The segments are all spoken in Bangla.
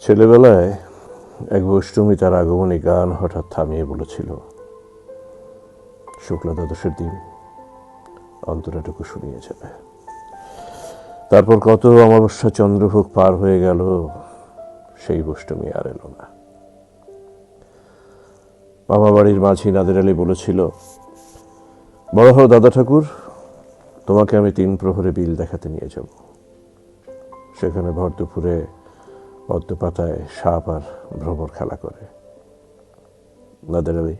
ছেলেবেলায় এক বৈষ্ণবী তার আগমনী গান হঠাৎ থামিয়ে বলেছিল, শুক্লা দ্বাদশের দিন অন্তরাটুকু শুনিয়ে যাবে। তারপর কত অমাবস্যা চন্দ্রভোগ পার হয়ে গেল, সেই বৈষ্ণবী আর এলো না। মামা বাড়ির মাঝি নাদের আলী বলেছিল, বড় হও দাদা ঠাকুর, তোমাকে আমি 3 প্রহরে বিল দেখাতে নিয়ে যাব। সেখানে ভর দুপুরে পদ্মপাতায় সাপ আর ভ্রমর খেলা করে। নাদের আলী,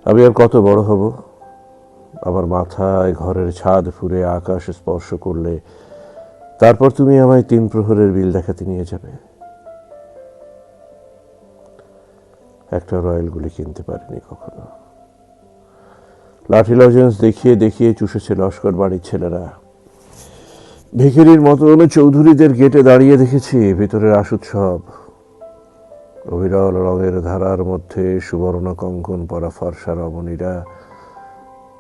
আমি আর কত বড় হব? আমার মাথায় ঘরের ছাদ ফুঁড়ে আকাশ স্পর্শ করলে তারপর তুমি আমায় 3 প্রহরের বিল দেখাতে নিয়ে যাবে। একটা রয়্যাল গুলি কিনতে পারিনি কখনো। লাঠি লজেন্স দেখিয়ে দেখিয়ে চুষেছে লস্কর বাড়ির ছেলেরা। ভিখিরির মতন চৌধুরীদের গেটে দাঁড়িয়ে দেখেছি ভিতরের আসুৎসব। অবিরল রঙের ধারার মধ্যে সুবর্ণ কঙ্কন পরা ফর্সা রমণীরা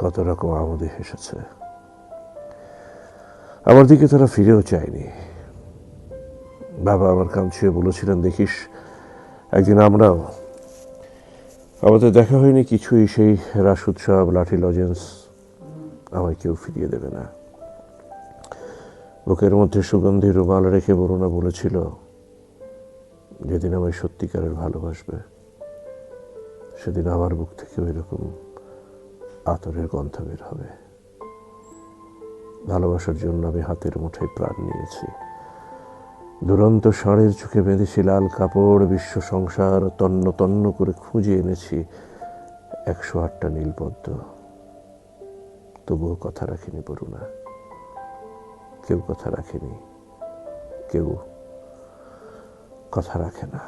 কত রকম আমোদে হেসেছে। আমার দিকে তারা ফিরেও চায়নি। বাবা আমার কান ছুঁয়ে বলেছিলেন, দেখিস একদিন আমরাও। আমাদের দেখা হয়নি কিছুই, সেই রাস উৎসব, লাঠি লজেন্স আমায় কেউ ফিরিয়ে দেবে না। বুকের মধ্যে সুগন্ধি রুমাল রেখে বরুণা বলেছিল, যেদিন আমায় সত্যিকারের ভালোবাসবে সেদিন আমার বুক থেকে ওই রকম আতরের গন্ধ বের হবে। ভালোবাসার জন্য আমি হাতের মুঠোয় প্রাণ নিয়েছি। দুরন্ত ষাঁড়ের চোখে বেঁধেছি লাল কাপড়, বিশ্ব সংসার তন্ন তন্ন করে খুঁজে এনেছি 108টা নীলপদ্ম। তবুও কথা রাখিনি বরুণা। কেউ কথা রাখেনি, কেউ কথা রাখে না।